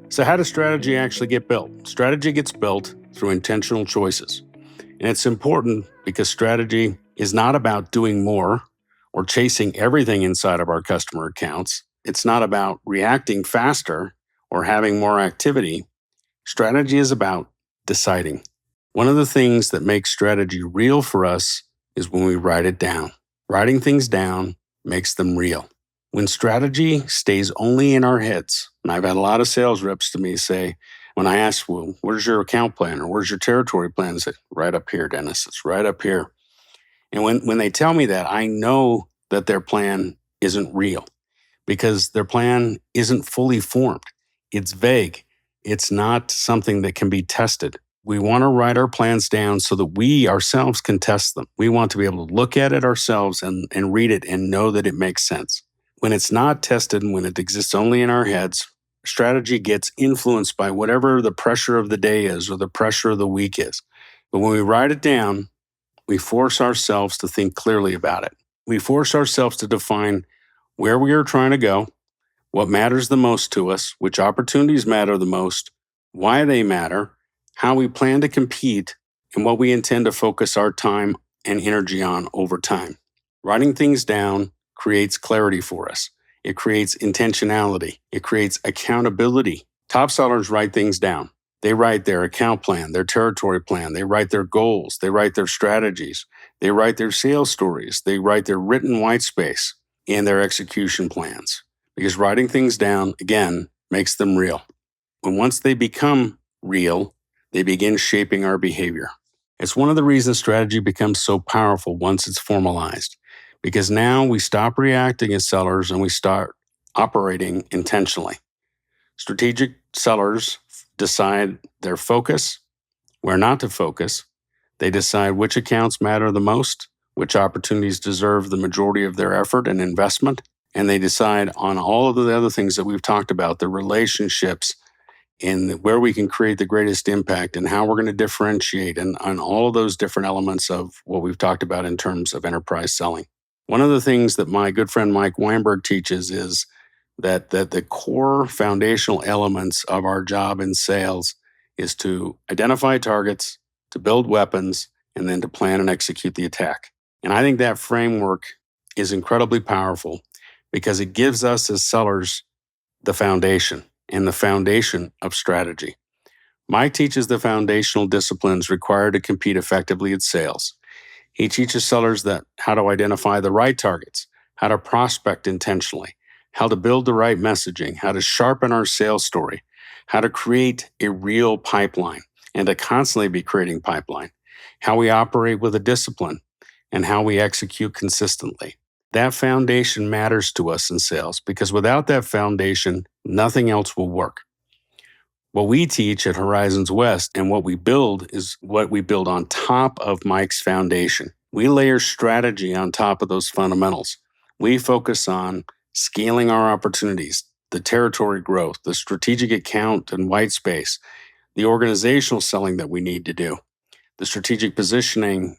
So how does strategy actually get built? Strategy gets built through intentional choices. And it's important because strategy is not about doing more or chasing everything inside of our customer accounts. It's not about reacting faster or having more activity. Strategy is about deciding. One of the things that makes strategy real for us is when we write it down. Writing things down makes them real. When strategy stays only in our heads, and I've had a lot of sales reps to me say, when I ask, well, where's your account plan or where's your territory plan? They say, right up here, Dennis, it's right up here. And when they tell me that, I know that their plan isn't real because their plan isn't fully formed. It's vague. It's not something that can be tested. We want to write our plans down so that we ourselves can test them. We want to be able to look at it ourselves and read it and know that it makes sense. When it's not tested and when it exists only in our heads, strategy gets influenced by whatever the pressure of the day is or the pressure of the week is. But when we write it down, we force ourselves to think clearly about it. We force ourselves to define where we are trying to go, what matters the most to us, which opportunities matter the most, why they matter, how we plan to compete, and what we intend to focus our time and energy on over time. Writing things down creates clarity for us. It creates intentionality. It creates accountability. Top sellers write things down. They write their account plan, their territory plan. They write their goals. They write their strategies. They write their sales stories. They write their written white space and their execution plans. Because writing things down, again, makes them real. And once they become real, they begin shaping our behavior. It's one of the reasons strategy becomes so powerful once it's formalized. Because now we stop reacting as sellers and we start operating intentionally. Strategic sellers decide their focus, where not to focus. They decide which accounts matter the most, which opportunities deserve the majority of their effort and investment, and they decide on all of the other things that we've talked about, the relationships and where we can create the greatest impact and how we're going to differentiate and on all of those different elements of what we've talked about in terms of enterprise selling. One of the things that my good friend Mike Weinberg teaches is that the core foundational elements of our job in sales is to identify targets, to build weapons, and then to plan and execute the attack. And I think that framework is incredibly powerful because it gives us as sellers the foundation and the foundation of strategy. Mike teaches the foundational disciplines required to compete effectively at sales. He teaches sellers that how to identify the right targets, how to prospect intentionally, how to build the right messaging, how to sharpen our sales story, how to create a real pipeline and to constantly be creating pipeline, how we operate with a discipline, and how we execute consistently. That foundation matters to us in sales because without that foundation, nothing else will work. What we teach at Horizons West and what we build is what we build on top of Mike's foundation. We layer strategy on top of those fundamentals. We focus on scaling our opportunities, the territory growth, the strategic account and white space, the organizational selling that we need to do, the strategic positioning